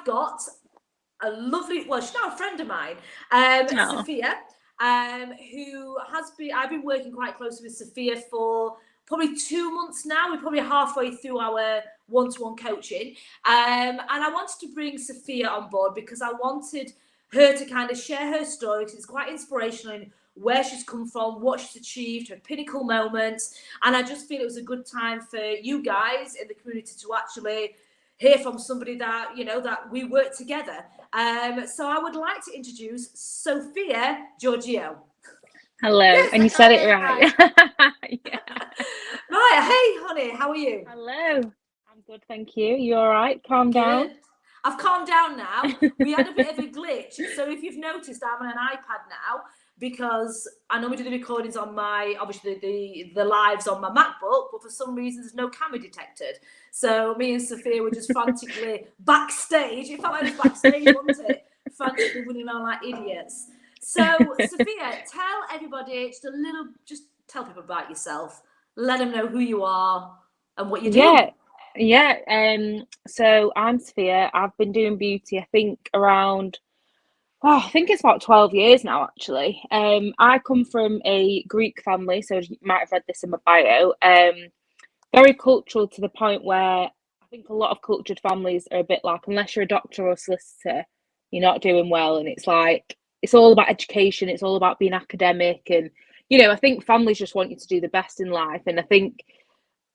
got a lovely, well, she's now a friend of mine, Oh. Sophia, who has been, I've been working quite closely with Sophia for probably 2 months now. We're probably halfway through our one-to-one coaching. And I wanted to bring Sophia on board because I wanted her to kind of share her story, because it's quite inspirational in where she's come from, what she's achieved, her pinnacle moments. And I just feel it was a good time for you guys in the community to actually hear from somebody that, you know, that we work together. So I would like to introduce Sophia Giorgio. Hello, Yes, and you said it right. Yeah. Right, hey, honey, how are you? Hello. I'm good, thank you. You all right? Calm down. Good. I've calmed down now. We had a bit of a glitch. So if you've noticed, I'm on an iPad now because I normally do the recordings on my, obviously the lives on my MacBook, but for some reason there's no camera detected. So me and Sophia were just frantically backstage. It felt like it was backstage, wasn't it? Frantically running around like idiots. So Sophia, tell everybody just tell people about yourself. Let them know who you are and what you do. Yeah. So I'm Sophia. I've been doing beauty, I think around, I think it's about 12 years now, actually. I come from a Greek family, so you might have read this in my bio. Very cultural to the point where I think a lot of cultured families are a bit like, unless you're a doctor or a solicitor, you're not doing well. And it's like, it's all about education, it's all about being academic. And, I think families just want you to do the best in life. And I think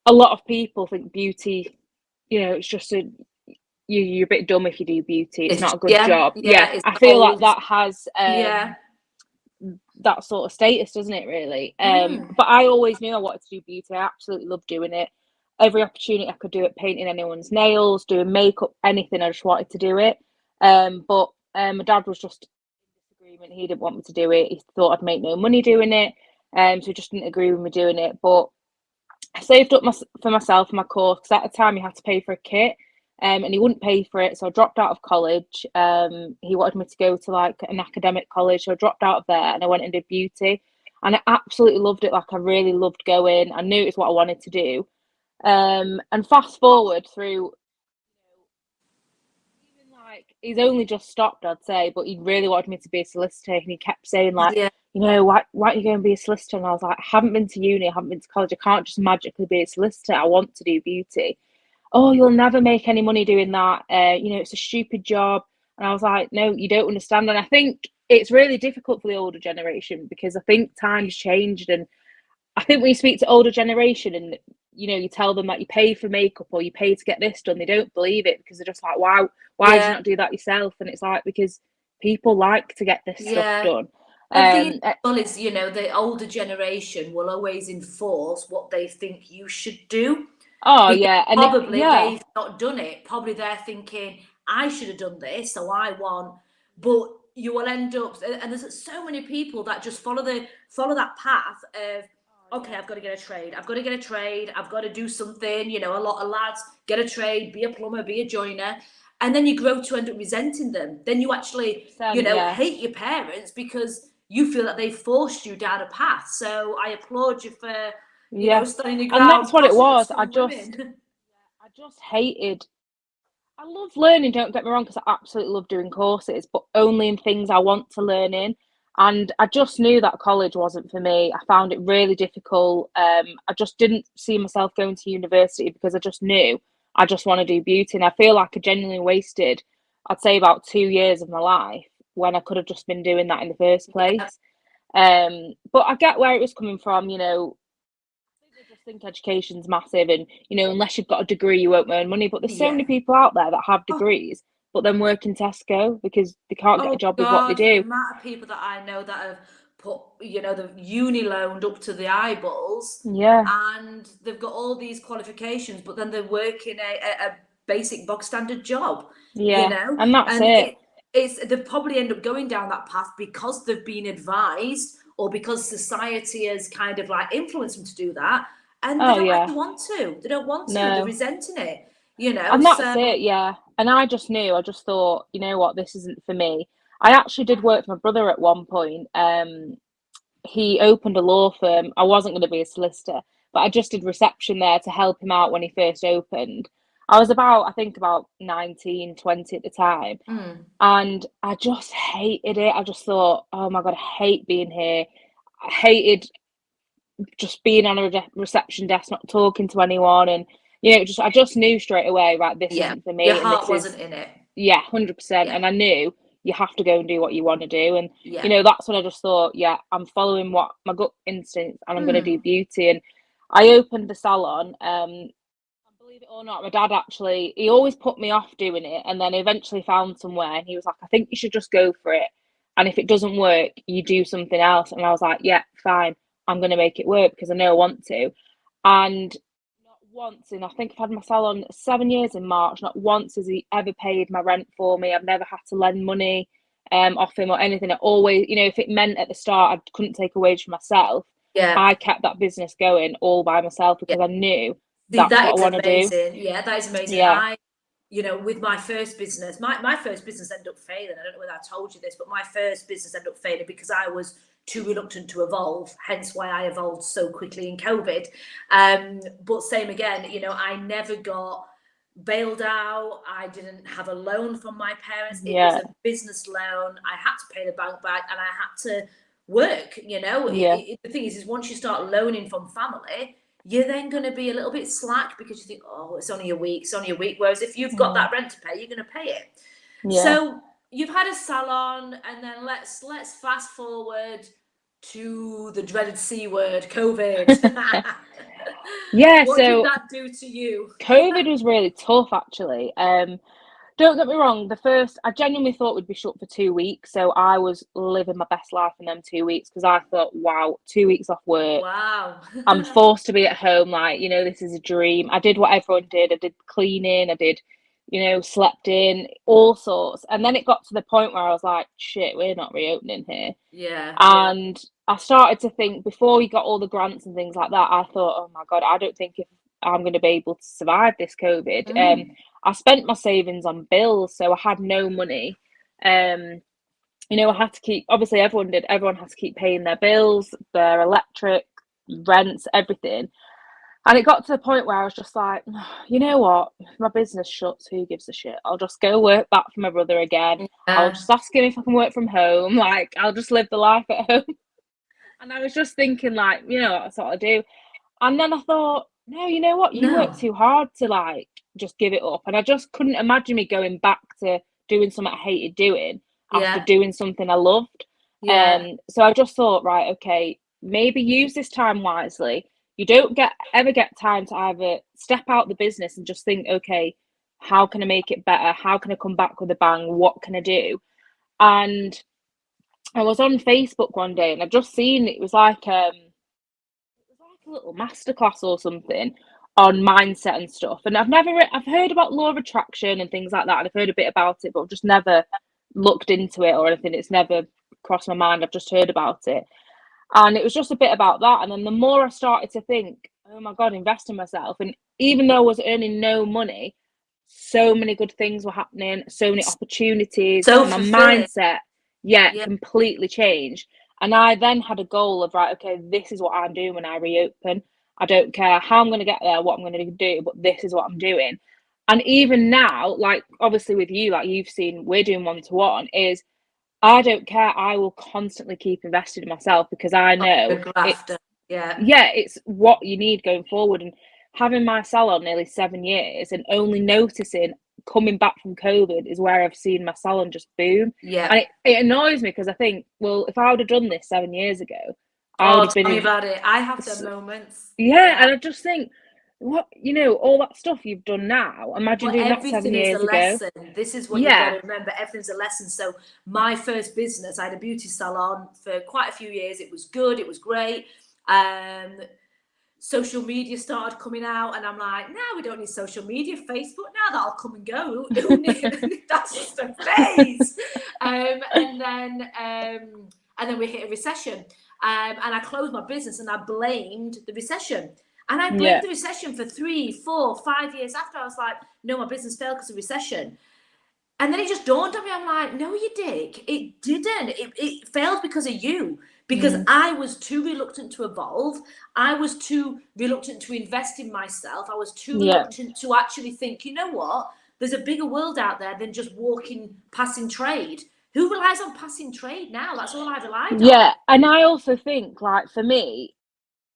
a lot of people think beauty, it's just you're a bit dumb if you do beauty. It's not a good job. Yeah, It's I feel like cold. that has Yeah. that sort of status, doesn't it, really? Mm. But I always knew I wanted to do beauty. I absolutely loved doing it. Every opportunity I could do it, painting anyone's nails, doing makeup, anything, I just wanted to do it. But my dad was just in disagreement. He didn't want me to do it. He thought I'd make no money doing it. So he just didn't agree with me doing it. But I saved up for myself for my course, because at the time you had to pay for a kit, and he wouldn't pay for it, so I dropped out of college. He wanted me to go to like an academic college, so I dropped out of there and I went and did beauty, and I absolutely loved it. Like, I really loved going. I knew it was what I wanted to do. And fast forward through, even like, he's only just stopped, I'd say, but he really wanted me to be a solicitor, and he kept saying like, Yeah. why don't you go and be a solicitor? And I was like, I haven't been to uni, I haven't been to college, I can't just magically be a solicitor. I want to do beauty. Oh, you'll never make any money doing that. It's a stupid job. And I was like, no, you don't understand. And I think it's really difficult for the older generation, because I think times changed. And I think when you speak to older generation and, you tell them that you pay for makeup or you pay to get this done, they don't believe it, because they're just like, why did you Yeah. not do that yourself? And it's like, because people like to get this stuff Yeah. done. And the thing is, well, is, the older generation will always enforce what they think you should do. Oh Because yeah, and probably yeah. they've not done it. Probably they're thinking, I should have done this, so I want. But you will end up, and there's so many people that just follow that path of, okay, I've got to get a trade. I've got to get a trade. I've got to do something. A lot of lads get a trade, be a plumber, be a joiner. And then you grow to end up resenting them. Then you actually, Yeah. hate your parents because you feel that they forced you down a path. So I applaud you for, Yeah. standing your And ground, that's what it passionate, was. strong women. I just hated. I love learning, don't get me wrong, because I absolutely love doing courses, but only in things I want to learn in. And I just knew that college wasn't for me. I found it really difficult. I just didn't see myself going to university, because I just knew I just want to do beauty. And I feel like I genuinely wasted, I'd say, about 2 years of my life, when I could have just been doing that in the first Yeah. place. But I get where it was coming from. I just think education's massive, and unless you've got a degree, you won't earn money. But there's so many Yeah. people out there that have Oh, degrees but then work in Tesco because they can't get a oh job with what they God, the do. amount of people that I know that have put, the uni loaned up to the eyeballs, Yeah, and they've got all these qualifications, but then they're working a basic bog standard job, yeah, and that's and it. they probably end up going down that path because they've been advised, or because society has kind of like influenced them to do that, and they Oh don't yeah, actually want to. They don't want to. They're no, resenting it, and that's So it. Yeah, and I just knew. I just thought, you know what, this isn't for me. I actually did work for my brother at one point. He opened a law firm. I wasn't going to be a solicitor, but I just did reception there to help him out when he first opened. I was about, I think about 19, 20 at the time. Mm. And I just hated it. I just thought, oh my God, I hate being here. I hated just being on a reception desk, not talking to anyone. And, I just knew straight away, right, this Yeah, isn't for your me. And heart this is, wasn't in it. yeah, 100%. Yeah, And I knew you have to go and do what you want to do. And, yeah. that's when I just thought, yeah, I'm following what my gut instinct and I'm going to do Mm. beauty. And I opened the salon. Believe it or not, my dad actually, he always put me off doing it. And then eventually found somewhere and he was like, I think you should just go for it. And if it doesn't work, you do something else. And I was like, yeah, fine. I'm going to make it work because I know I want to. And not once, and I think I've had my salon 7 years in March, not once has he ever paid my rent for me. I've never had to lend money off him or anything. I always, if it meant at the start I couldn't take a wage for myself, Yeah, I kept that business going all by myself yeah. because I knew See, that's what that I is want to do. amazing. Yeah, that is amazing. Yeah. With my first business, my first business ended up failing. I don't know whether I told you this, but my first business ended up failing because I was too reluctant to evolve, hence why I evolved so quickly in COVID. But same again, I never got bailed out. I didn't have a loan from my parents. It was Yeah. a business loan. I had to pay the bank back and I had to work, Yeah. The thing is once you start loaning from family, you're then going to be a little bit slack because you think, oh, it's only a week. Whereas if you've got that rent to pay, you're going to pay it. Yeah. So you've had a salon, and then let's fast forward to the dreaded C word, COVID. Yeah, What did so that do to you? COVID was really tough actually. Don't get me wrong, I genuinely thought we'd be shut for 2 weeks. So I was living my best life in them 2 weeks because I thought, wow, 2 weeks off work. Wow. I'm forced to be at home. Like, this is a dream. I did what everyone did. I did cleaning. I did, slept in, all sorts. And then it got to the point where I was like, shit, we're not reopening here. Yeah. And I started to think before we got all the grants and things like that, I thought, oh my God, I don't think if I'm going to be able to survive this COVID. I spent my savings on bills, so I had no money. I had to keep, obviously everyone had to keep paying their bills, their electric, rents, everything. And it got to the point where I was just like, you know what? If my business shuts, who gives a shit? I'll just go work back for my brother again. I'll just ask him if I can work from home. Like, I'll just live the life at home. And I was just thinking, like, that's what I do. And then I thought, no, you know what? You work too hard to, like, just give it up. And I just couldn't imagine me going back to doing something I hated doing after doing something I loved. So I just thought, right, okay, maybe use this time wisely. You don't ever get time to either step out the business and just think, okay, how can I make it better? How can I come back with a bang? What can I do? And I was on Facebook one day and I've just seen it was like a little masterclass or something on mindset and stuff. And I've heard about law of attraction and things like that, and I've heard a bit about it, but I've just never looked into it or anything. It's never crossed my mind. I've just heard about it. And it was just a bit about that. And then the more I started to think, oh my God, invest in myself. And even though I was earning no money, so many good things were happening, so many opportunities. So my fulfilling. mindset, completely changed. And I then had a goal of, right, okay, this is what I'm doing when I reopen. I don't care how I'm going to get there, what I'm going to do, but this is what I'm doing. And even now, like, obviously with you, like you've seen, we're doing one-to-one, is I don't care. I will constantly keep investing in myself because I know it's what you need going forward. And having my salon nearly 7 years and only noticing coming back from COVID is where I've seen my salon just boom. Yeah. And it annoys me because I think, well, if I would have done this 7 years ago, I would have been. Tell me about it. I have them moments. Yeah, and I just think, what, all that stuff you've done now, imagine doing that 7 years ago. Lesson. This is what you've got to remember. Everything's a lesson. So my first business, I had a beauty salon for quite a few years. It was good. It was great. Social media started coming out and I'm like, no, we don't need social media. Facebook, now that'll come and go. That's just a phase. And then we hit a recession. And I closed my business and I blamed the recession. And I blamed the recession for 3, 4, 5 years after. I was like, no, my business failed because of recession. And then it just dawned on me. I'm like, no, you dick. It didn't. It failed because of you. because I was too reluctant to evolve. I was too reluctant to invest in myself. I was too reluctant to actually think, you know what, there's a bigger world out there than just passing trade. Who relies on passing trade now? That's all I relied on. Yeah, and I also think, like, for me,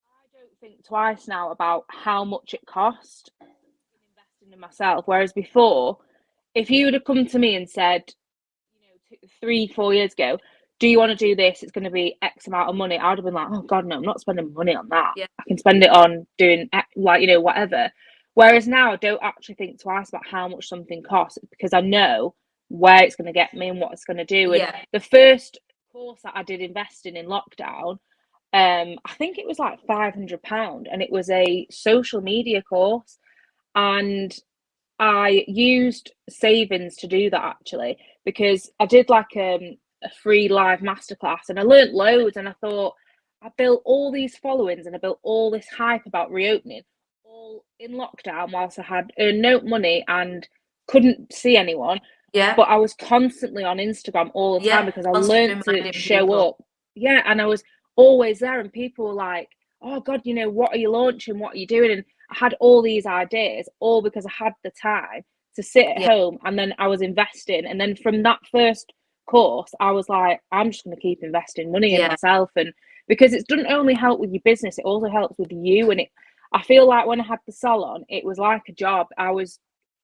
I don't think twice now about how much it cost investing in myself. Whereas before, if you would have come to me and said, 3-4 years ago, do you want to do this? It's going to be X amount of money. I would have been like, oh God, no, I'm not spending money on that. Yeah. I can spend it on doing whatever. Whereas now I don't actually think twice about how much something costs because I know where it's going to get me and what it's going to do. And the first course that I did investing in lockdown, I think it was like £500, and it was a social media course. And I used savings to do that actually, because I did like a free live masterclass and I learnt loads, and I thought I built all these followings and I built all this hype about reopening all in lockdown whilst I had earned no money and couldn't see anyone. Yeah. But I was constantly on Instagram all the time because I learned to show up. Yeah, and I was always there, and people were like, oh God, what are you launching? What are you doing? And I had all these ideas, all because I had the time to sit at home, and then I was investing. And then from that first course, I was like, I'm just going to keep investing money in myself. And because it doesn't only help with your business, it also helps with you. And I feel like when I had the salon, it was like a job.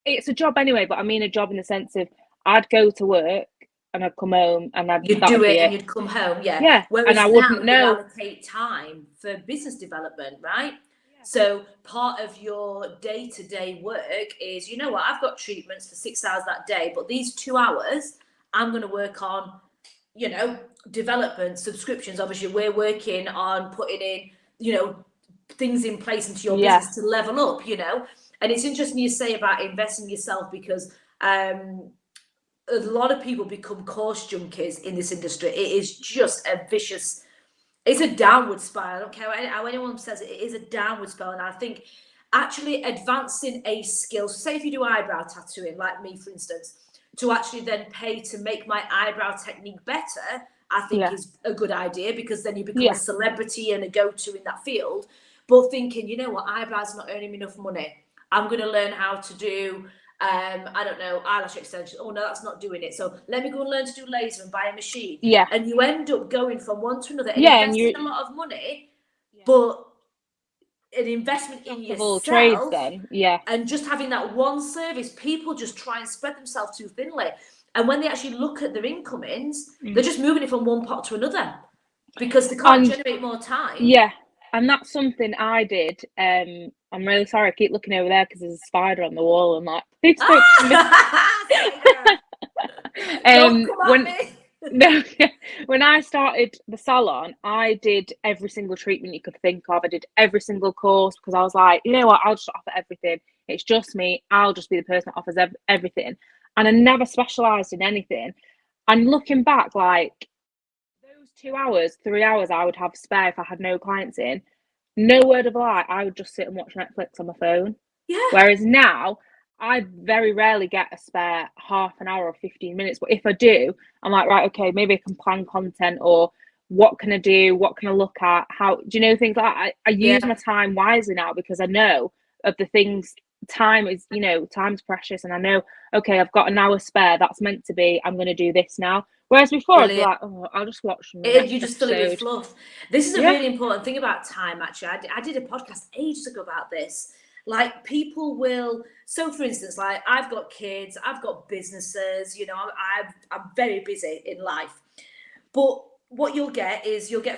It's a job anyway, but I mean a job in the sense of I'd go to work and I'd come home and you'd do it and you'd come home. Yeah. Whereas and I wouldn't know. You allocate time for business development, right? So part of your day-to-day work is, you know what, I've got treatments for 6 hours that day, but these 2 hours I'm going to work on, development, subscriptions. Obviously, we're working on putting in, things in place into your business to level up, And it's interesting you say about investing in yourself, because a lot of people become course junkies in this industry. It is just a vicious, it's a downward spiral. I don't care how anyone says it, it is a downward spiral. And I think actually advancing a skill, so say if you do eyebrow tattooing, like me, for instance, to actually then pay to make my eyebrow technique better, I think is a good idea, because then you become a celebrity and a go-to in that field. But thinking, you know what, eyebrows are not earning me enough money. I'm going to learn how to do, I don't know, eyelash extensions. Oh no, that's not doing it. So let me go and learn to do laser and buy a machine. Yeah. And you end up going from one to another and investing a lot of money, but an investment in yourself. Trades then. Yeah. And just having that one service, people just try and spread themselves too thinly. And when they actually look at their incomings, they're just moving it from one pot to another because they can't generate more time. Yeah. And that's something I did. I'm really sorry. I keep looking over there because there's a spider on the wall. And like, please don't come at me. No, when I started the salon, I did every single treatment you could think of. I did every single course because I was like, you know what, I'll just offer everything. It's just me. I'll just be the person that offers everything. And I never specialised in anything. And looking back, like, those 2 hours, 3 hours I would have spare if I had no clients in, no word of a lie, I would just sit and watch Netflix on my phone. Yeah. Whereas now, I very rarely get a spare half an hour or 15 minutes. But if I do, I'm like, right, okay, maybe I can plan content, or what can I do? What can I look at? How, do you know, things like that? I use my time wisely now because I know of the things. Time is, time's precious. And I know, okay, I've got an hour spare. That's meant to be, I'm going to do this now. Whereas before, I'd be like, oh, I'll just watch some you just fill it with fluff. This is a really important thing about time, actually. I did a podcast ages ago about this. Like, people will, so for instance, like, I've got kids, I've got businesses, I'm very busy in life. But what you'll get,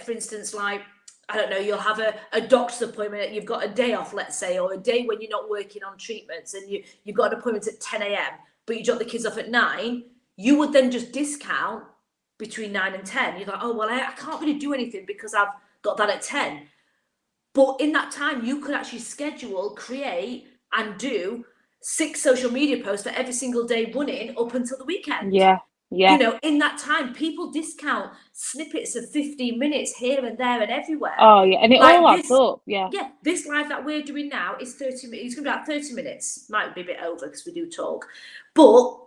for instance, like, I don't know, you'll have a doctor's appointment, you've got a day off, let's say, or a day when you're not working on treatments, and you've got an appointment at 10 a.m, but you drop the kids off at 9, you would then just discount between 9 and 10. You're like, oh, well, I can't really do anything because I've got that at 10. But in that time, you could actually schedule, create, and do 6 social media posts for every single day running up until the weekend. Yeah. In that time, people discount snippets of 15 minutes here and there and everywhere. Oh, yeah. And it all adds up. Yeah. Yeah. This live that we're doing now is 30 minutes. It's going to be about 30 minutes. Might be a bit over because we do talk. But,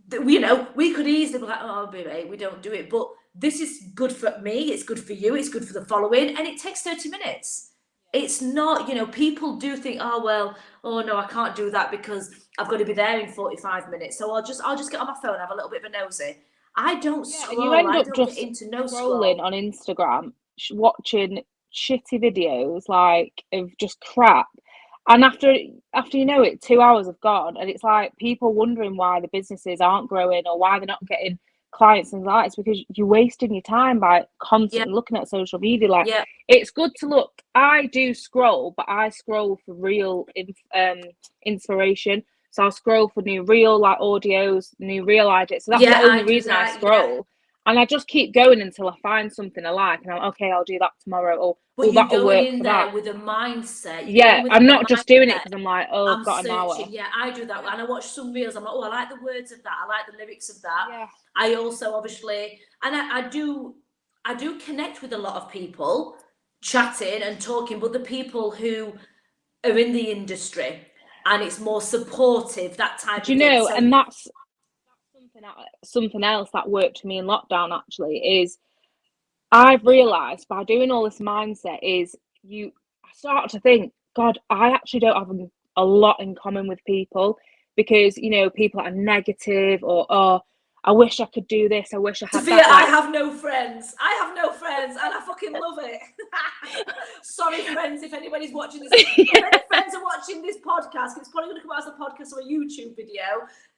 we could easily be like, oh, baby, we don't do it. But this is good for me, it's good for you, it's good for the following, and it takes 30 minutes. It's not, people do think, oh, well, oh no, I can't do that because I've got to be there in 45 minutes. So I'll just get on my phone, have a little bit of a nosy. I don't Yeah, and you scroll. end I up don't get just into no scrolling scroll. on Instagram, watching shitty videos like of just crap. And after you know it, 2 hours have gone, and it's like people wondering why the businesses aren't growing or why they're not getting clients and like it's because you're wasting your time by Yeah, constantly looking at social media. Like yeah, it's good to look. I do scroll, but I scroll for real inspiration. So I'll scroll for new reel like audios, new reel ideas. So that's the yeah. only I do reason I that. Yeah, scroll. And I just keep going until I find something I like. And I'm okay, I'll do that tomorrow. Or, but oh, you're that'll going work in for that. there with a mindset. You're going Yeah, in with I'm a not just doing it mindset. because I'm like, oh, I've I'm got an hour. searching. Yeah, I do that. Yeah. And I watch some reels. I'm like, oh, I like the words of that. I like the lyrics of that. Yeah. I also obviously, and I do connect with a lot of people, chatting and talking, but the people who are in the industry and it's more supportive, that type Do you of thing. know? So And that's something else that worked for me in lockdown actually is I've realised by doing all this mindset is I start to think, God, I actually don't have a lot in common with people because, people are negative or, oh, I wish I could do this. I wish I had Sophia, that. I Like, have no friends. I have no friends, and I fucking love it. Sorry, friends, if anybody's watching this. If any friends are watching this podcast, it's probably going to come out as a podcast or a YouTube video,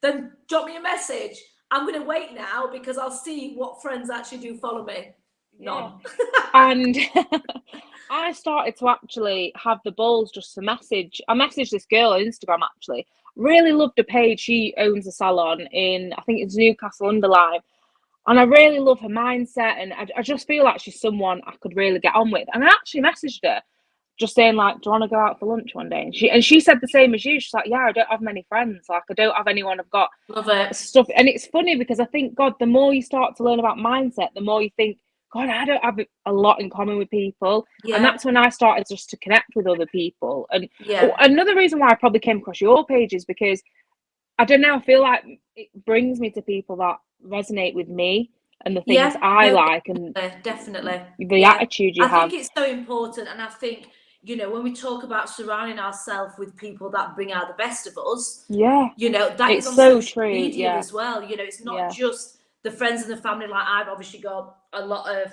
then drop me a message. I'm going to wait now because I'll see what friends actually do follow me. yeah. None. And I started to actually have the balls just to message. I messaged this girl on Instagram actually. Really loved the page. She owns a salon in, I think it's Newcastle under Lyme. And I really love her mindset. And I just feel like she's someone I could really get on with. And I actually messaged her just saying, like, do you want to go out for lunch one day? And she said the same as you. She's like, yeah, I don't have many friends. Like, I don't have anyone I've got Love it. stuff. And it's funny because I think, God, the more you start to learn about mindset, the more you think, God, I don't have a lot in common with people. And Yeah. that's when I started just to connect with other people. And Yeah. another reason why I probably came across your page is because I don't know, I feel like it brings me to people that resonate with me and the things Yeah. I No, like and definitely. the Yeah. attitude you I have. think it's so important. And I think, when we talk about surrounding ourselves with people that bring out the best of us, Yeah, that is it's on so social true. media Yeah, as well. It's not yeah, just the friends and the family. Like I've obviously got a lot of,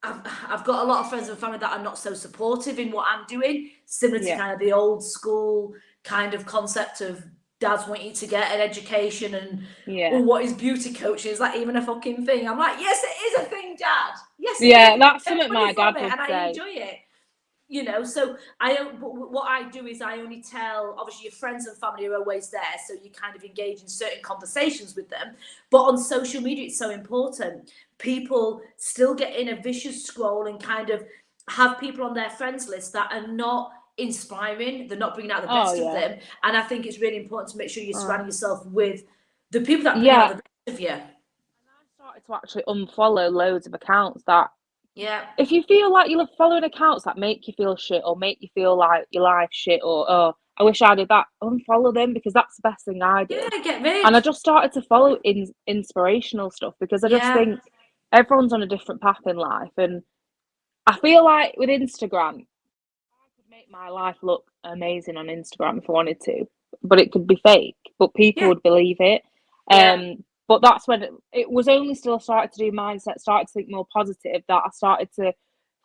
I've got a lot of friends and family that are not so supportive in what I'm doing, similar to yeah, kind of the old school kind of concept of dads want you to get an education and yeah. what is beauty coaching? Is that even a fucking thing? I'm like, yes, it is a thing, Dad. Yes, it Yeah, is. that's Make something money my dad from it, would and I say. enjoy it. So I don't. What I do is I only tell. Obviously, your friends and family are always there, so you kind of engage in certain conversations with them. But on social media, it's so important. People still get in a vicious scroll and kind of have people on their friends list that are not inspiring. They're not bringing out the Oh, best of yeah. them, and I think it's really important to make sure you're Oh. surrounding yourself with the people that bring out Yeah, the best of you. I started to actually unfollow loads of accounts that Yeah. if you feel like you're following accounts that make you feel shit or make you feel like your life shit or oh I wish I did that, unfollow them because that's the best thing I Yeah, did. get And I rid. just started to follow inspirational stuff because I just Yeah. think everyone's on a different path in life. And I feel like with Instagram, I could make my life look amazing on Instagram if I wanted to, but it could be fake, but people Yeah. would believe it. Yeah. But that's when it was only still I started to do mindset, started to think more positive, that I started to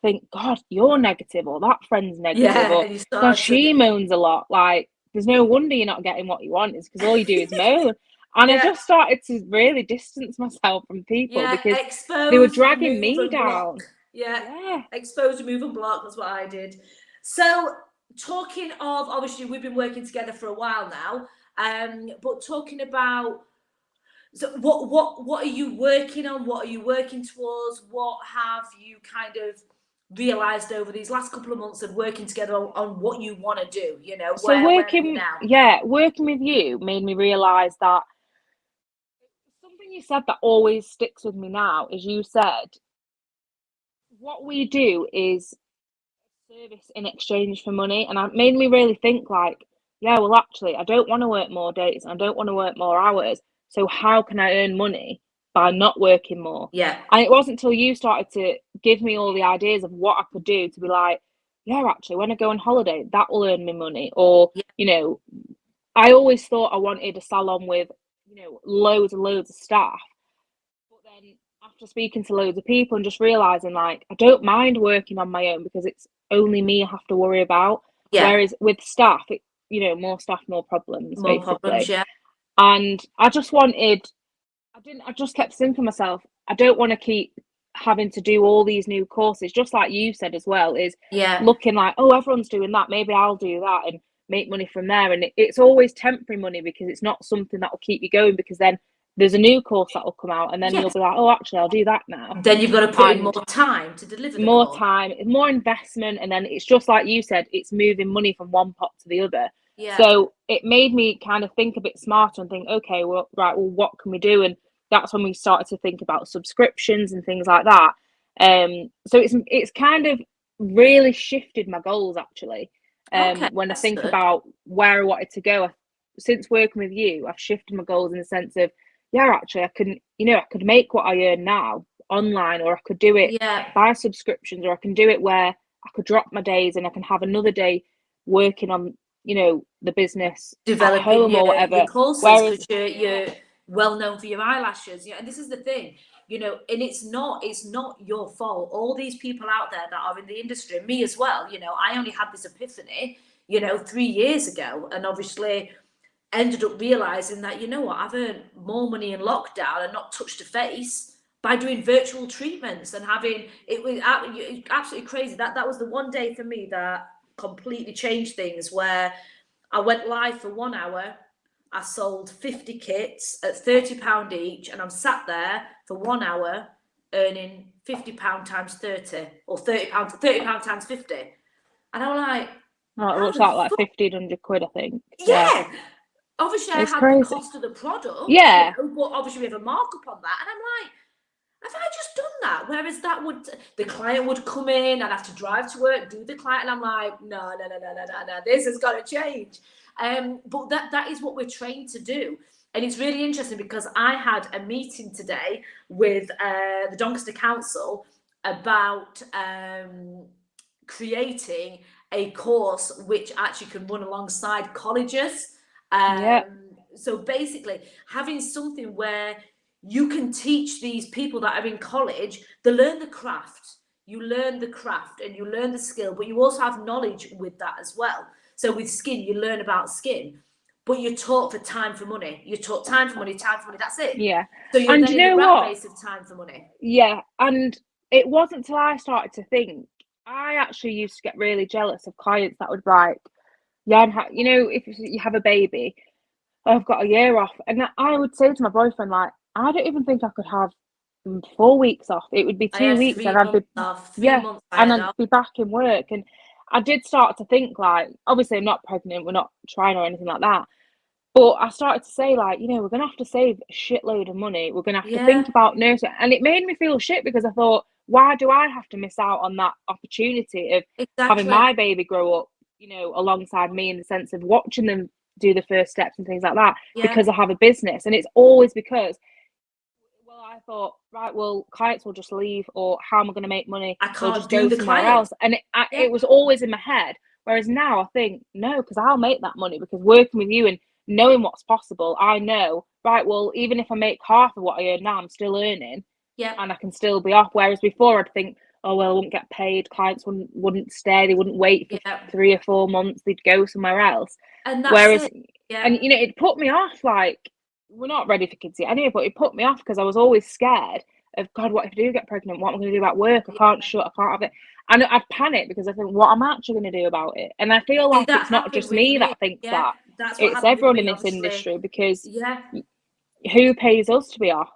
think, God, you're negative, or that friend's negative, Yeah. or And you God, start to. she moans a lot. Like, there's no wonder you're not getting what you want, is because all you do is moan. And I Yeah. just started to really distance myself from people Yeah. because they were Expose, dragging remove, me and block. down. Yeah. Yeah. Expose, remove, and block. That's what I did. So, talking of, obviously, we've been working together for a while now. But talking about, so what are you working on? What are you working towards? What have you kind of realized over these last couple of months of working together on what you want to do? So Where are you now? working with you made me realize that something you said that always sticks with me now is you said what we do is service in exchange for money, and it made me really think like, yeah, well, actually, I don't want to work more days and I don't want to work more hours. So how can I earn money by not working more. Yeah. And it wasn't until you started to give me all the ideas of what I could do to be like, yeah, actually, when I go on holiday, that will earn me money. Or, Yeah. you know, I always thought I wanted a salon with, you know, loads and loads of staff. But then after speaking to loads of people and just realizing, like, I don't mind working on my own because it's only me I have to worry about. Yeah. Whereas with staff, it, you know, more staff, more problems, More basically. problems, yeah. And I just kept saying to myself, I don't want to keep having to do all these new courses, just like you said as well, is looking like, oh, everyone's doing that, maybe I'll do that and make money from there. And it's always temporary money because it's not something that will keep you going, because then there's a new course that will come out and then you'll be like, oh, actually, I'll do that now. Then you've got to put in more time to deliver the more course. time, more investment, and then it's just like you said, it's moving money from one pot to the other. Yeah. So it made me kind of think a bit smarter and think, okay, well, right, well, what can we do? And that's when we started to think about subscriptions and things like that. So it's kind of really shifted my goals, actually. When I think about where I wanted to go, since working with you, I've shifted my goals in the sense of, yeah, actually, I could make what I earn now online, or I could do it by subscriptions, or I can do it where I could drop my days and I can have another day working on, you know, the business, developing at home or whatever. Your courses, because you're well known for your eyelashes. Yeah, and this is the thing, you know, and it's not your fault. All these people out there that are in the industry, me as well, you know, I only had this epiphany, you know, 3 years ago, and obviously ended up realizing that, you know what, I've earned more money in lockdown and not touched a face by doing virtual treatments and having it was absolutely crazy. That was the one day for me that completely changed things, where I went live for 1 hour. I sold 50 kits at £30 each, and I'm sat there for 1 hour earning £50 times 30, or £30 times 50. And I'm like, oh, it looks like 1,500 quid, I think. Yeah. Obviously, it's I had crazy. the cost of the product, yeah, you know, but obviously we have a markup on that, and I'm like, have I just done that? Whereas the client would come in, I'd have to drive to work, do the client, and I'm like, no, this has got to change. But that is what we're trained to do. And it's really interesting because I had a meeting today with the Doncaster Council about creating a course which actually can run alongside colleges. So basically, having something where you can teach these people that are in college, they learn the craft. You learn the craft and you learn the skill, but you also have knowledge with that as well. So with skin, you learn about skin, but you're taught for time for money. You're taught time for money, that's it. Yeah. So you're and then you in know the rat what? race of time for money. Yeah, and it wasn't until I started to think, I actually used to get really jealous of clients that would be like, yeah, you know, if you have a baby, I've got a year off. And I would say to my boyfriend, like, I don't even think I could have 4 weeks off. It would be 2 weeks and I'd be off, 3 yeah, months and I'd be back in work. And I did start to think, like, obviously I'm not pregnant, we're not trying or anything like that. But I started to say, like, you know, we're gonna have to save a shitload of money. We're gonna have to think about nursing. And it made me feel shit because I thought, why do I have to miss out on that opportunity of having my baby grow up, you know, alongside me, in the sense of watching them do the first steps and things like that, because I have a business. And it's always because, well, I thought, right, well, clients will just leave, or how am I going to make money? I can't They'll just go somewhere else. And it was always in my head. Whereas now I think, no, because I'll make that money, because working with you and knowing what's possible, I know, right, well, even if I make half of what I earn now, I'm still earning. And I can still be off. Whereas before I'd think, oh, well, I wouldn't get paid, clients wouldn't stay, they wouldn't wait for 3 or 4 months, they'd go somewhere else. And that's it. And you know, it put me off, like, we're not ready for kids yet anyway, but it put me off because I was always scared of, God, what if I do get pregnant? What am I going to do about work? I can't have it. And I'd panic because I think, what am I actually going to do about it? And I feel like it's not just me that thinks that. It's everyone in this industry, because who pays us to be off?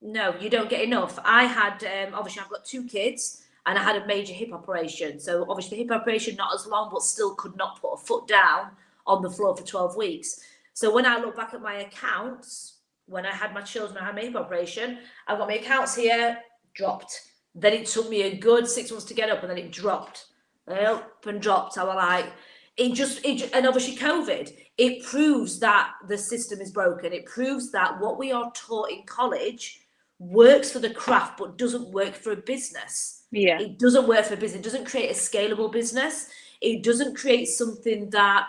No, you don't get enough. I had, obviously I've got 2 kids and I had a major hip operation. So obviously the hip operation, not as long, but still could not put a foot down on the floor for 12 weeks. So when I look back at my accounts, when I had my children, I had my hip operation, I've got my accounts here, dropped. Then it took me a good 6 months to get up, and then it dropped. Up and dropped. I was like, and obviously COVID, it proves that the system is broken. It proves that what we are taught in college, works for the craft but doesn't work for a business. Yeah. It doesn't work for a business. It doesn't create a scalable business. It doesn't create something that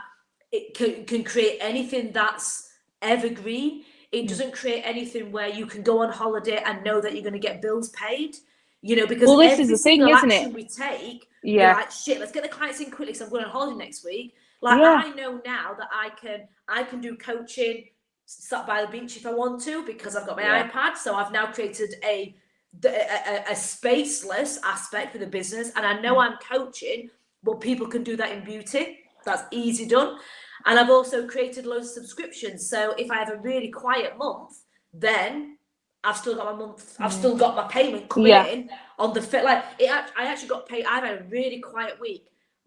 it can create anything that's evergreen. It doesn't create anything where you can go on holiday and know that you're going to get bills paid. You know, because Well, this is every the thing, single isn't action it? we take, we're Yeah. like, shit, let's get the clients in quickly because I'm going on holiday next week. Like, Yeah. I know now that I can do coaching, sat by the beach if I want to, because I've got my Yeah. iPad. So I've now created a spaceless aspect for the business, and I know I'm coaching, but people can do that in beauty. That's easy done. And I've also created loads of subscriptions. So if I have a really quiet month, then I've still got my month. I've still got my payment coming in on the fit. Like I actually got paid. I've had a really quiet week.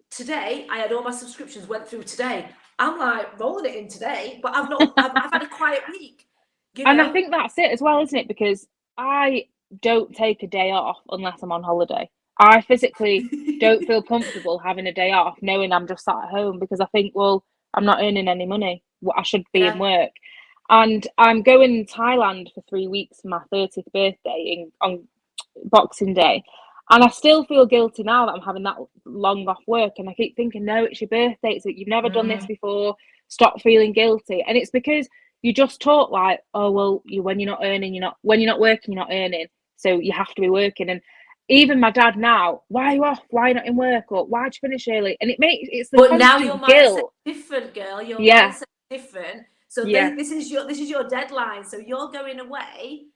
Today, I had all my subscriptions went through today. I'm like rolling it in today, but I've not. I've had a quiet week. You know? And I think that's it as well, isn't it? Because I don't take a day off unless I'm on holiday. I physically don't feel comfortable having a day off, knowing I'm just sat at home, because I think, well, I'm not earning any money. I should be in work. And I'm going to Thailand for 3 weeks for my 30th birthday on Boxing Day. And I still feel guilty now that I'm having that long off work. And I keep thinking, no, it's your birthday. It's like, you've never done this before. Stop feeling guilty. And it's because you just talk like, oh, well, when you're not earning, when you're not working, you're not earning. So you have to be working. And even my dad now, why are you off? Why are you not in work? Or why'd you finish early? And it's the but now your constant mindset's guilt. different, girl. Your Yeah. mindset's different. So Yeah. this is your deadline. So you're going away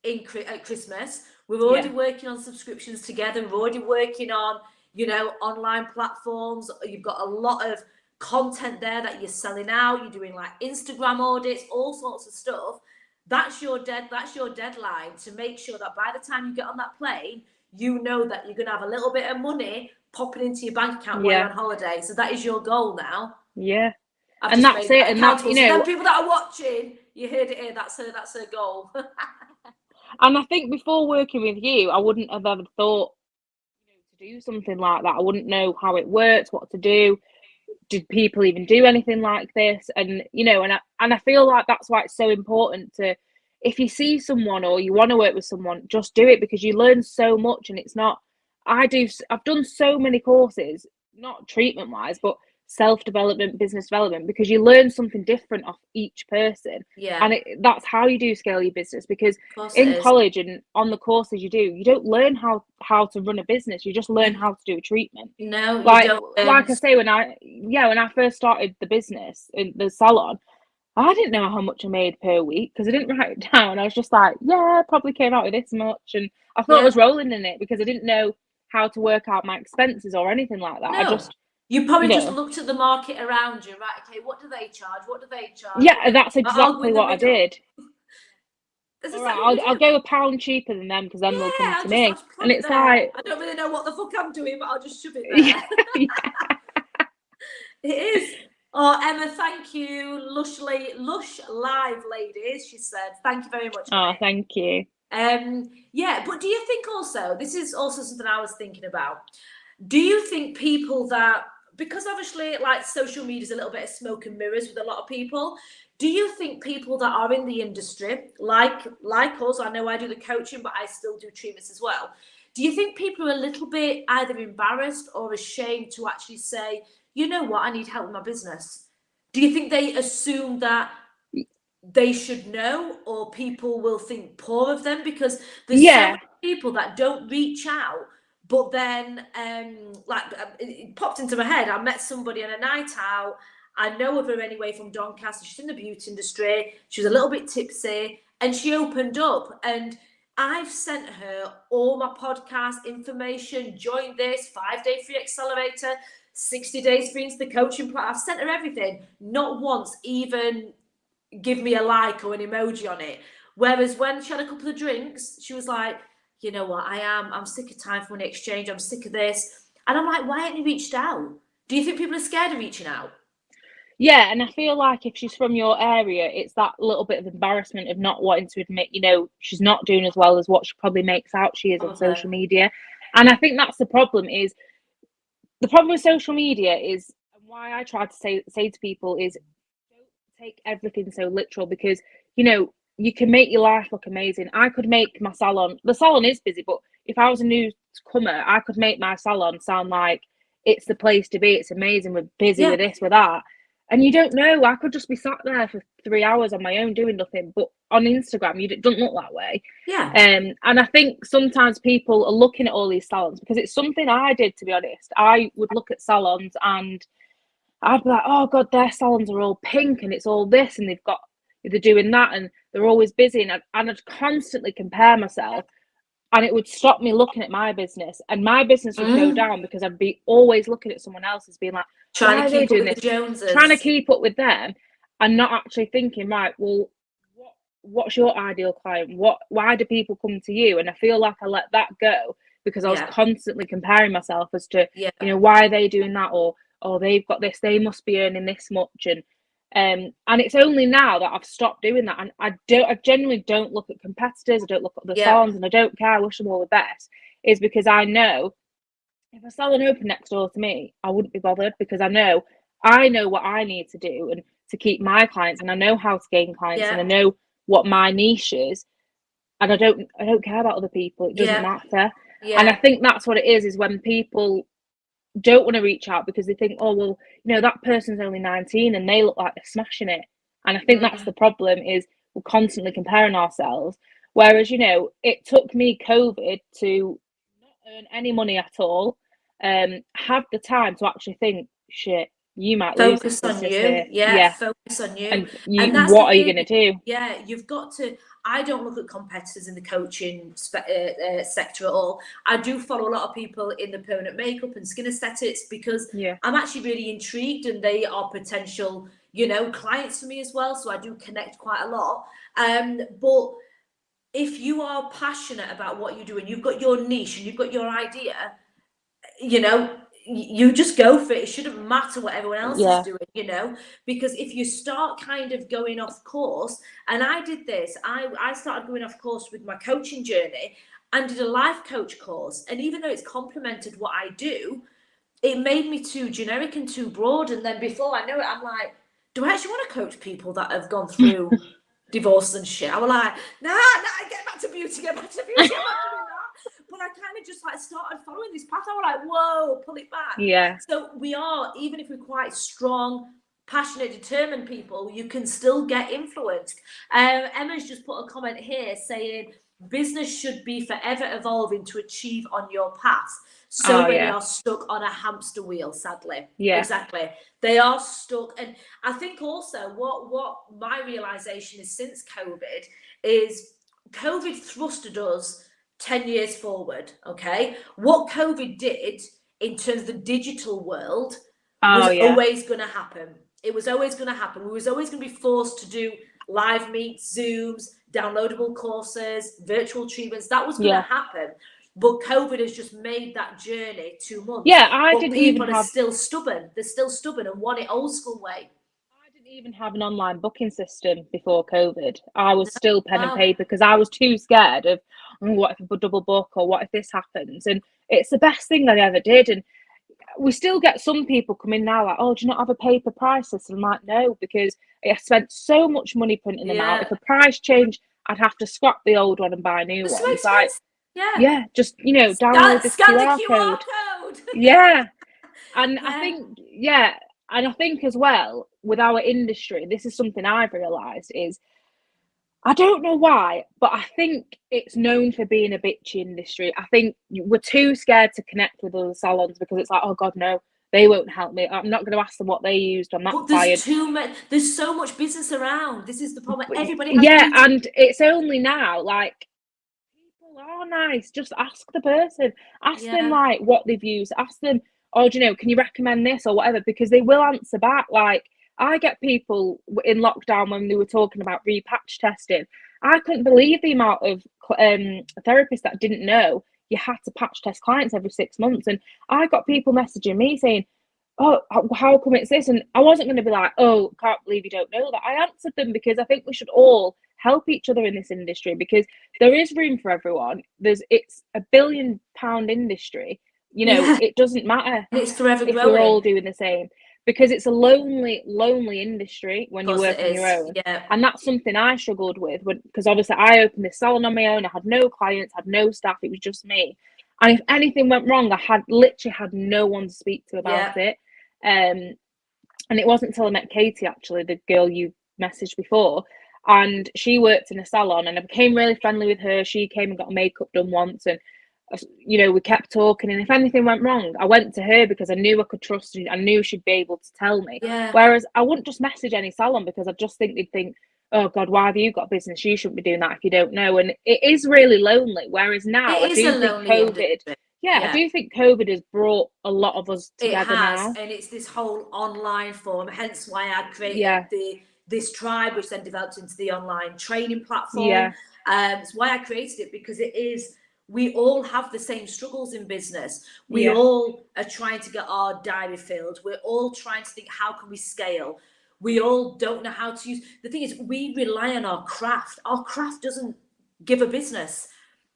at Christmas. We're already working on subscriptions together. We're already working on, you know, online platforms. You've got a lot of content there that you're selling out. You're doing like Instagram audits, all sorts of stuff. That's your deadline to make sure that by the time you get on that plane, you know that you're going to have a little bit of money popping into your bank account while you're on holiday. So that is your goal now. Yeah. I've And just that's made it. that And that, accountable. So then people that are watching, you heard it here. That's her goal. And I think before working with you, I wouldn't have ever thought to do something like that. I wouldn't know how it works, what to do. Did people even do anything like this? And and I feel like that's why it's so important to, if you see someone or you want to work with someone, just do it, because you learn so much. And it's not, I've done so many courses, not treatment wise, but self-development, business development, because you learn something different off each person. And that's how you do scale your business, because in college and on the courses you don't learn how to run a business. You just learn how to do a treatment. No, like you don't. like I say, when I first started the business in the salon, I didn't know how much I made per week because I didn't write it down. I was just like, I probably came out with this much, and I thought I was rolling in it because I didn't know how to work out my expenses or anything like that. No. You probably just looked at the market around you, right? Okay, what do they charge? What do they charge? Yeah, that's exactly what I did. That's all exactly right, I'll go £1 cheaper than them, because then they'll come to me. And it's like, I don't really know what the fuck I'm doing, but I'll just shove it there. It is. Oh, Emma, thank you. Lush Live ladies, she said. Thank you very much. Oh, thank you. Yeah, but do you think also, this is also something I was thinking about, do you think people that, because obviously like social media is a little bit of smoke and mirrors with a lot of people, do you think people that are in the industry, like us, I know I do the coaching, but I still do treatments as well, do you think people are a little bit either embarrassed or ashamed to actually say, you know what, I need help with my business? Do you think they assume that they should know, or people will think poor of them? Because there's so many people that don't reach out, but then it popped into my head. I met somebody on a night out. I know of her anyway from Doncaster. She's in the beauty industry. She was a little bit tipsy and she opened up, and I've sent her all my podcast information. Join this 5-day free accelerator, 60 days free into the coaching plan. I've sent her everything. Not once even give me a like or an emoji on it. Whereas when she had a couple of drinks, she was like, you know what, I'm sick of time for an exchange. I'm sick of this. And I'm like, why haven't you reached out? Do you think people are scared of reaching out? Yeah, and I feel like if she's from your area, it's that little bit of embarrassment of not wanting to admit, she's not doing as well as what she probably makes out she is on social media. And I think that's the problem with social media is, and why I try to say to people is, don't take everything so literal, because, you can make your life look amazing. I could make my salon, the salon is busy, but if I was a newcomer, I could make my salon sound like it's the place to be. It's amazing. We're busy with this, with that. And you don't know. I could just be sat there for 3 hours on my own doing nothing. But on Instagram, it doesn't look that way. Yeah. And I think sometimes people are looking at all these salons, because it's something I did, to be honest. I would look at salons and I'd be like, oh God, their salons are all pink and it's all this and they're doing that and they're always busy. And I'd constantly compare myself, and it would stop me looking at my business, and my business would go down because I'd be always looking at someone else's, being like, trying to keep up with the Joneses, trying to keep up with them, and not actually thinking, right, well, what's your ideal client? Why do people come to you? And I feel like I let that go because I was constantly comparing myself as to, you know, why are they doing that, or they've got this, they must be earning this much. And it's only now that I've stopped doing that, and I genuinely don't look at competitors, I don't look at the salons, and I don't care, I wish them all the best, is because I know if a salon opened next door to me, I wouldn't be bothered, because I know what I need to do and to keep my clients, and I know how to gain clients, and I know what my niche is, and I don't care about other people. It doesn't matter. And I think that's what it is when people don't want to reach out because they think, oh well, you know, that person's only 19 and they look like they're smashing it. And I think that's the problem, is we're constantly comparing ourselves, whereas, you know, it took me COVID to not earn any money at all, have the time to actually think, shit, you might focus lose on you. Focus on you. And that's what are you going to do? Yeah, you've got to. I don't look at competitors in the coaching sector at all. I do follow a lot of people in the permanent makeup and skin aesthetics because I'm actually really intrigued, and they are potential, you know, clients for me as well. So I do connect quite a lot. But if you are passionate about what you do and you've got your niche and you've got your idea, you know, you just go for it. It shouldn't matter what everyone else is doing, you know, because if you start kind of going off course, and I did this, I started going off course with my coaching journey and did a life coach course. And even though it's complemented what I do, it made me too generic and too broad. And then before I know it, I'm like, do I actually want to coach people that have gone through divorce and shit? I was like, nah, get back to beauty, I'm not doing that. But I kind of just like started following this path. I was like, whoa, pull it back. Yeah. So we are, even if we're quite strong, passionate, determined people, you can still get influenced. Emma's just put a comment here saying, business should be forever evolving to achieve on your path. So many are stuck on a hamster wheel, sadly. Yeah. Exactly. They are stuck. And I think also what my realization is since COVID is COVID thrusted us 10 years forward, okay? What COVID did in terms of the digital world was always going to happen. It was always going to happen. We was always going to be forced to do live meets, Zooms, downloadable courses, virtual treatments. That was going to happen. But COVID has just made that journey 2 months. Yeah, people are still stubborn. They're still stubborn and want it old school way. I didn't even have an online booking system before COVID. I was still pen and paper because I was too scared of, what if I double book, or what if this happens? And it's the best thing I ever did. And we still get some people come in now like, oh, do you not have a paper price list? And I'm like, no, because I spent so much money printing them out. If a price changed, I'd have to scrap the old one and buy a new one. It's like, just, you know, download this QR code. Yeah. And I think, and I think as well, with our industry, this is something I've realised is, I don't know why, but I think it's known for being a bitchy industry. I think we're too scared to connect with other salons because it's like, oh God, no, they won't help me. I'm not going to ask them what they used on that client. There's so much business around. This is the problem. Everybody has and it's only now, like, people are nice. Just ask the person. Ask them, like, what they've used. Ask them, oh, do you know, can you recommend this or whatever? Because they will answer back. Like, I get people in lockdown when they were talking about repatch testing. I couldn't believe the amount of therapists that didn't know you had to patch test clients every 6 months. And I got people messaging me saying, oh, how come it's this? And I wasn't going to be like, oh, can't believe you don't know that. I answered them because I think we should all help each other in this industry, because there is room for everyone. It's £1 billion industry. You know, it doesn't matter. It's forever if growing. We're all doing the same. because it's a lonely industry when you Because work it on your is, own. yeah. And that's something I struggled with, because obviously I opened this salon on my own. I had no clients, had no staff. It was just me. And if anything went wrong, I literally had no one to speak to about it. And it wasn't until I met Katie, actually, the girl you messaged before, and she worked in a salon, and I became really friendly with her. She came and got her makeup done once, and we kept talking. And if anything went wrong, I went to her because I knew I could trust her. I knew she'd be able to tell me. Yeah. Whereas I wouldn't just message any salon, because I just think they'd think, oh God, why have you got business? You shouldn't be doing that if you don't know. And it is really lonely. Whereas now It I is a do think lonely industry. I do think COVID has brought a lot of us together It has, now. and it's this whole online form, hence why I created this tribe, which then developed into the online training platform. It's why I created it, because we all have the same struggles in business. We all are trying to get our diary filled. We're all trying to think, how can we scale? We all don't know how to use. The thing is, we rely on our craft. Our craft doesn't give a business.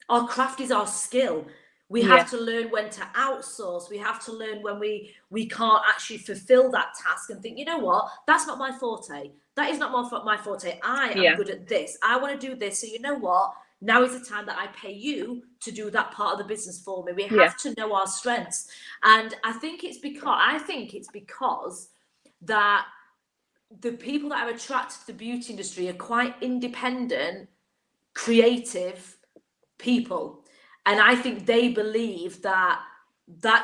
Our craft is our skill. We have to learn when to outsource. We have to learn when we can't actually fulfill that task and think, you know what, that's not my forte. That is not my forte. I am good at this. I want to do this. So you know what? Now is the time that I pay you to do that part of the business for me. We have to know our strengths. And I think it's because that the people that are attracted to the beauty industry are quite independent, creative people. And I think they believe that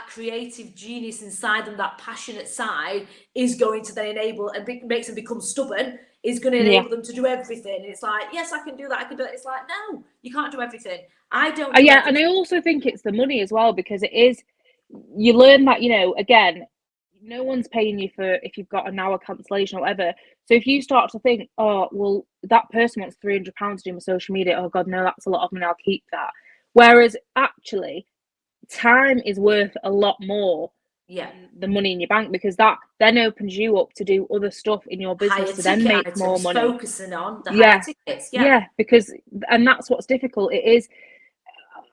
creative genius inside them, that passionate side, is going to then enable and makes them become stubborn, is going to enable them to do everything. And it's like, yes, I can do that. I can do it. It's like, no, you can't do everything. I don't. Do everything. And I also think it's the money as well, because you learn that, again, no one's paying you for if you've got an hour cancellation or whatever. So if you start to think, oh, well, that person wants £300 to do my social media. Oh God, no, that's a lot of money. I'll keep that. Whereas actually, time is worth a lot more than the money in your bank, because that then opens you up to do other stuff in your business to then make items, more money. Focusing on the higher tickets. And that's what's difficult. It is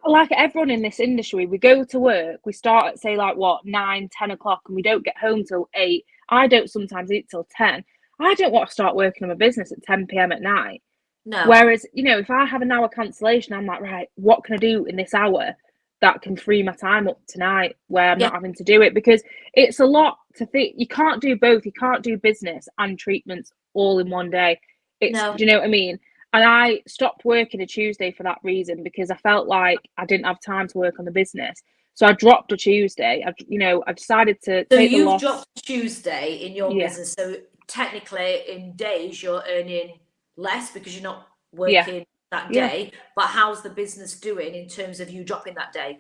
like everyone in this industry, we go to work, we start at say 9-10 o'clock, and we don't get home till 8. I don't sometimes eat till 10. I don't want to start working on my business at 10 p.m. at night. No. Whereas, if I have an hour cancellation, I'm like, right, what can I do in this hour that can free my time up tonight, where I'm not having to do it? Because it's a lot to think. You can't do both. You can't do business and treatments all in one day. Do you know what I mean? And I stopped working a Tuesday for that reason, because I felt like I didn't have time to work on the business. So I dropped a Tuesday. I decided to take the loss. So you've dropped Tuesday in your business. So technically, in days, you're earning less because you're not working that day. But how's the business doing in terms of you dropping that day?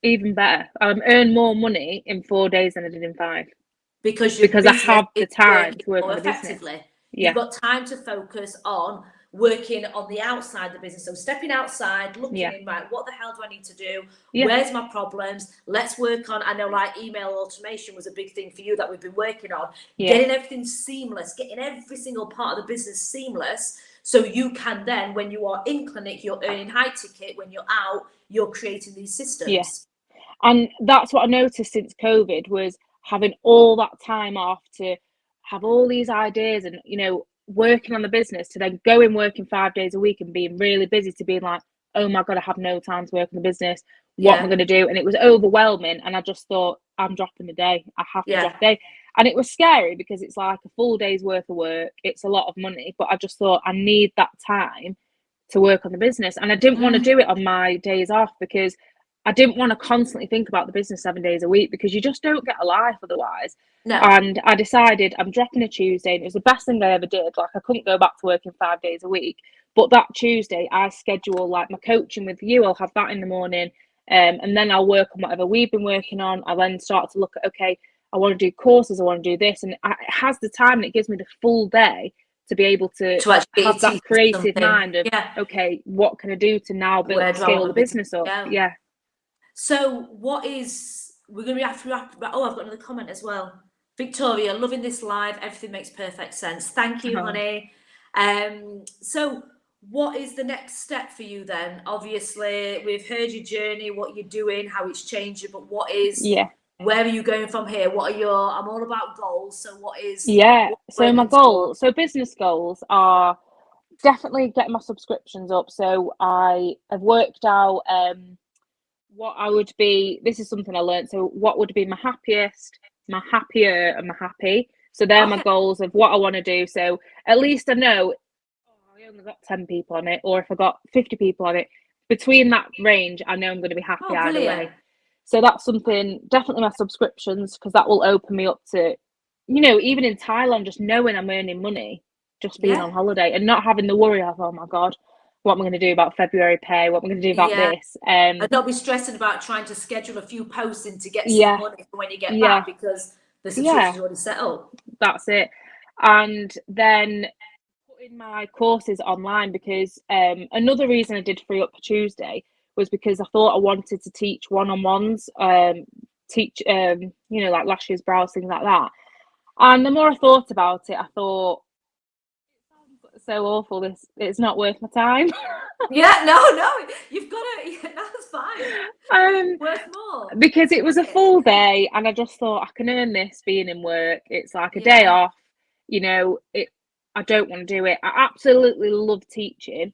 Even better. I earn more money in 4 days than I did in 5. Because I have the time to work on the business. You've got time to focus on working on the outside of the business. So stepping outside, looking in, right, what the hell do I need to do? Where's my problems? Let's work on, I know email automation was a big thing for you that we've been working on. Getting everything seamless, getting every single part of the business seamless. So you can then, when you are in clinic, you're earning high ticket. When you're out, you're creating these systems. And that's what I noticed since COVID, was having all that time off to have all these ideas and, working on the business, to then go in working 5 days a week and being really busy, to being like, oh my God, I have no time to work on the business. What am I going to do? And it was overwhelming. And I just thought, I'm dropping the day. I have to drop the day. And it was scary, because it's like a full day's worth of work. It's a lot of money, but I just thought I need that time to work on the business. And I didn't want to do it on my days off, because I didn't want to constantly think about the business 7 days a week, because you just don't get a life otherwise. No. And I decided I'm dropping a Tuesday, and it was the best thing I ever did. I couldn't go back to working 5 days a week. But that Tuesday, I schedule my coaching with you. I'll have that in the morning. And then I'll work on whatever we've been working on. I then start to look at, okay, I want to do courses, I want to do this. And it has the time, and it gives me the full day to be able to have that creative mind of, okay, what can I do to now scale the business up? So we're going to have to wrap. Oh, I've got another comment as well. Victoria, loving this live. Everything makes perfect sense. Thank you, honey. So what is the next step for you then? Obviously, we've heard your journey, what you're doing, how it's changed, but what is where are you going from here? What are your, I'm all about goals. So Yeah. what So my working towards? goals, so business goals are definitely getting my subscriptions up. So I have worked out what I would be. This is something I learned. So what would be my happiest, my happier, and my happy. So they're my Okay. goals of what I want to do. So at least I know, oh, I only got 10 people on it, or if I got 50 people on it, between that range, I know I'm going to be happy Oh, either brilliant. way. So that's something, definitely my subscriptions, because that will open me up to, even in Thailand, just knowing I'm earning money, just being Yeah. on holiday and not having the worry of, oh my God, what am I going to do about February pay? What am I going to do about Yeah. this? And not be stressing about trying to schedule a few posts in to get some Yeah, money for when you get yeah, back because the yeah, subscription's already set up. that's it. And then putting my courses online, because another reason I did Free Up for Tuesday was because I thought I wanted to teach one-on-ones, teach like lashes, brows, things like that. And the more I thought about it, I thought, it sounds so awful, this, it's not worth my time. Yeah, no, you've got to, yeah, that's fine. um Worth more. because it was a Brilliant. full day, and I just thought I can earn this being in work. It's like a day Yeah. off, it I don't want to do it. I absolutely love teaching,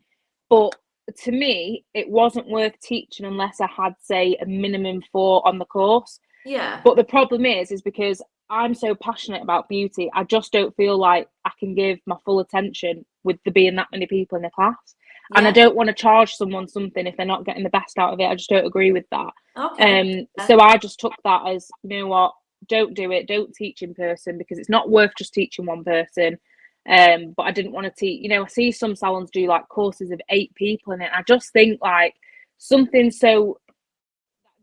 but to me it wasn't worth teaching unless I had, say, a minimum 4 on the course. Yeah. But the problem is because I'm so passionate about beauty, I just don't feel like I can give my full attention with there being that many people in the class. And I Yeah. don't want to charge someone something if they're not getting the best out of it. I just don't agree with that. Okay. Yeah. So I just took that as, you know what, don't do it, don't teach in person, because it's not worth just teaching one person. But I didn't want to teach, I see some salons do like courses of 8 people in it. I just think like something so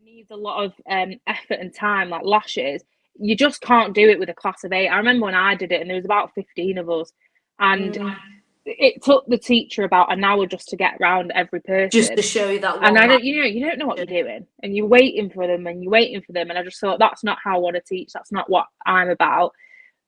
needs a lot of effort and time, like lashes, you just can't do it with a class of 8. I remember when I did it and there was about 15 of us, and Mm. it took the teacher about an hour just to get around every Just person. to show you that And one I line. don't, you don't know what you're doing, and you're waiting for them and you're waiting for them. And I just thought, that's not how I want to teach. That's not what I'm about.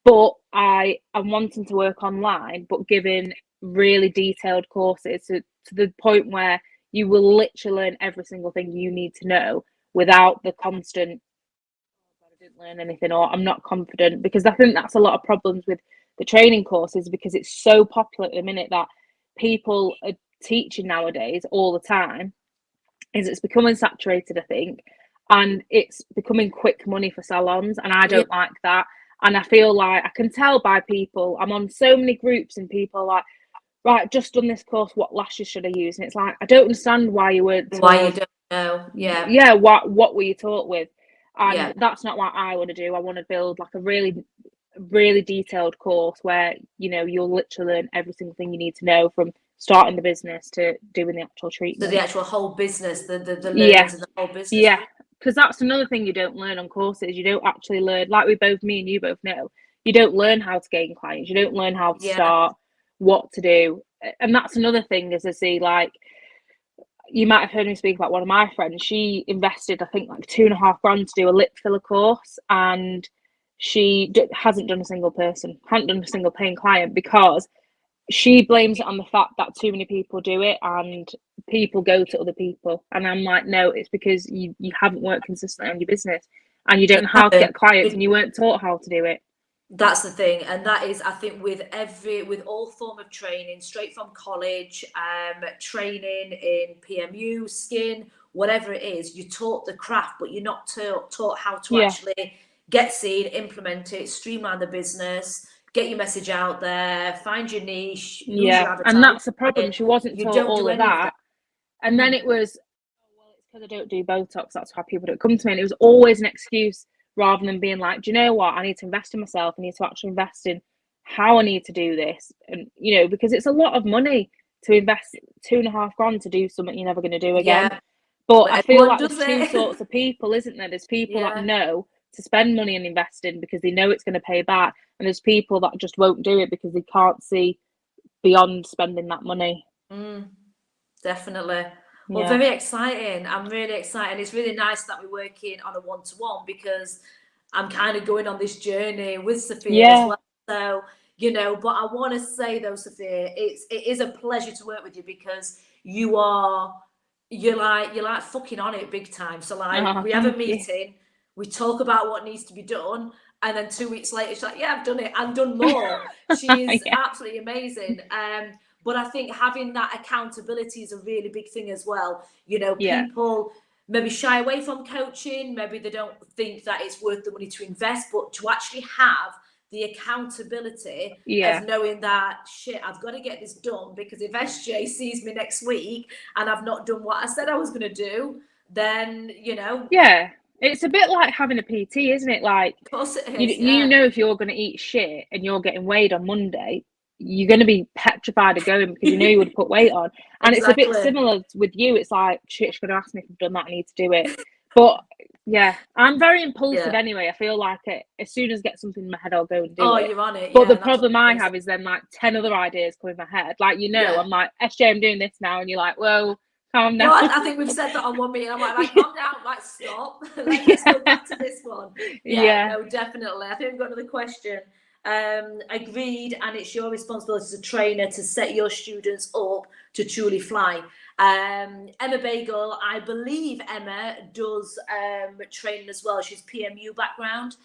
But I'm wanting to work online, but giving really detailed courses to the point where you will literally learn every single thing you need to know without the constant, oh God, I didn't learn anything, or I'm not confident. Because I think that's a lot of problems with the training courses, because it's so popular at the minute that people are teaching nowadays all the time, is it's becoming saturated, I think, and it's becoming quick money for salons, and I Yeah. don't like that. And I feel like I can tell by people, I'm on so many groups and people are like, right, just done this course, what lashes should I use? And it's like, I don't understand why you weren't Why you taught. don't know. Yeah. Yeah, what were you taught with? Yeah. And that's not what I want to do. I want to build like a really detailed course where you'll literally learn every single thing you need to know, from starting the business to doing the actual So the treatment. actual whole business, the Yeah, learnings and the whole business. yeah, because that's another thing you don't learn on courses. You don't actually learn, like me and you both know, you don't learn how to gain clients. You don't learn how to Yeah. start, what to do. And that's another thing, as I see, like, you might have heard me speak about one of my friends. She invested, I think, like 2.5 grand to do a lip filler course, and she hasn't done a single person, hadn't done a single paying client, because she blames it on the fact that too many people do it and people go to other people. And I'm like, no, it's because you haven't worked consistently on your business, and you don't know how to get clients, and you weren't taught how to do it. That's the thing, and that is, I think, with all form of training, straight from college, training in PMU, skin, whatever it is, you're taught the craft, but you're not taught how to Yeah, actually get seen, implement it, streamline the business, get your message out there, find your niche, use yeah, your and advertising. that's the problem. She wasn't You taught don't do all of any of that. that. And then it was, oh, well, it's because I don't do Botox. That's why people don't come to me. And it was always an excuse, rather than being like, do you know what? I need to invest in myself. I need to actually invest in how I need to do this. And, because it's a lot of money to invest 2.5 grand to do something you're never going to do again. Yeah, But but I feel everyone like does there's two it. sorts of people, isn't there? There's people that Yeah. know to spend money and invest in because they know it's going to pay back. And there's people that just won't do it because they can't see beyond spending that money. Definitely. Well, Yeah. very exciting. I'm really excited. It's really nice that we're working on a one-to-one, because I'm kind of going on this journey with Sophia as Yeah. well. So, but I want to say though, Sophia, it is a pleasure to work with you, because you're like fucking on it big time. So like Oh, we have a thank you. meeting, we talk about what needs to be done, and then 2 weeks later she's like, yeah, I've done it and done more. She's Yeah. absolutely amazing. But I think having that accountability is a really big thing as well. You know, Yeah. people maybe shy away from coaching, maybe they don't think that it's worth the money to invest, but to actually have the accountability Yeah. of knowing that, shit, I've got to get this done, because if Essjay sees me next week and I've not done what I said I was going to do, then, you know. Yeah. It's a bit like having a PT, isn't it? Like, Of course it is, you know, if you're going to eat shit and you're getting weighed on Monday, you're going to be petrified of going because you know you would put weight on. And it's a bit Exactly. similar with you. It's like, shit, she's going to ask me if I've done that, I need to do it. But yeah, I'm very impulsive anyway. I feel like as soon as I get something in my head, I'll go and do it. You're on it. But the problem I have is then like 10 other ideas come in my head. Like, you know, Yeah. I'm like, Essjay, I'm doing this now. And you're like, well, calm down. No, I think we've said that on one meeting. I'm like, calm down, like, stop. Let's go back to this one. No, definitely. I think we've got another question. Agreed, and it's your responsibility as a trainer to set your students up to truly fly. Emma Bagel, I believe Emma does training as well. She's PMU background.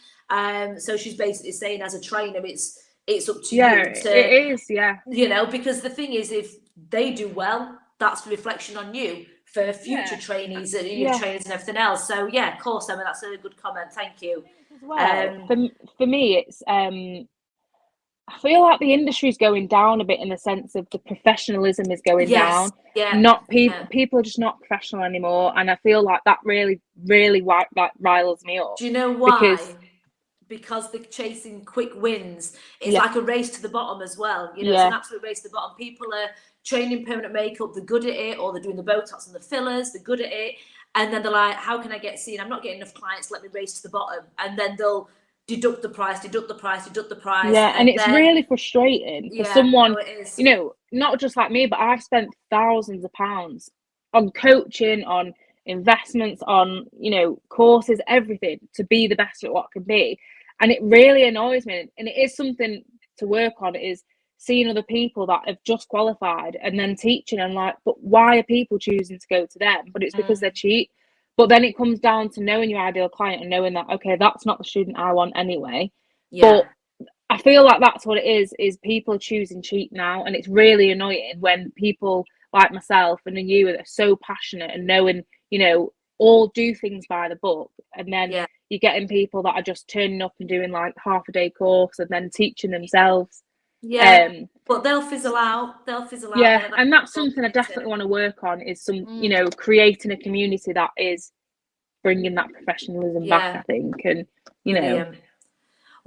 So she's basically saying, as a trainer, it's up to you to, it is, you know, because the thing is, if they do well, that's the reflection on you for future trainees and trainers and everything else. So yeah, of course, Emma, that's a good comment. Thank you. As well, for me, it's I feel like the industry's going down a bit in the sense of the professionalism is going down. Not people are just not professional anymore, and I feel like that really riles me up. Do you know why? Because they're chasing quick wins. It's like a race to the bottom as well. You know, it's an absolute race to the bottom. People are training permanent makeup, they're good at it, or they're doing the Botox and the fillers, they're good at it. And then they're like, how can I get seen? I'm not getting enough clients, let me race to the bottom. And then they'll deduct the price. Yeah, and it's really frustrating for someone, you know, not just like me, but I've spent thousands of pounds on coaching, on investments, on, you know, courses, everything to be the best at what I can be. And it really annoys me. And it is something to work on, is seeing other people that have just qualified and then teaching. And like, but why are people choosing to go to them? But it's because they're cheap. But then it comes down to knowing your ideal client and knowing that, okay, that's not the student I want anyway. But I feel like that's what it is people are choosing cheap now. And it's really annoying when people like myself and you are so passionate and knowing, you know, all do things by the book. And then you're getting people that are just turning up and doing like half a day course and then teaching themselves. But they'll fizzle out. Yeah, and that's something I definitely want to work on, is some, you know, creating a community that is bringing that professionalism back, I think. And, you know.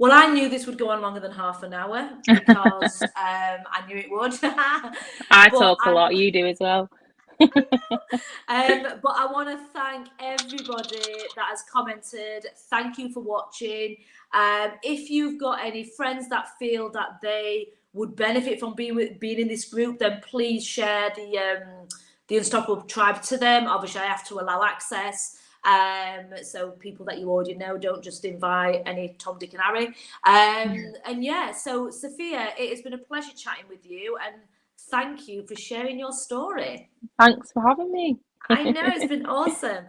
Well, I knew this would go on longer than half an hour because I knew it would. I talk a lot, you do as well. But I want to thank everybody that has commented. Thank you for watching. If you've got any friends that feel that they would benefit from being in this group, then please share the Unstoppable Tribe to them. Obviously, I have to allow access. So people that you already know, don't just invite any Tom, Dick and Harry. And yeah, so Sophia, it has been a pleasure chatting with you, and thank you for sharing your story. Thanks for having me. I know, it's been awesome.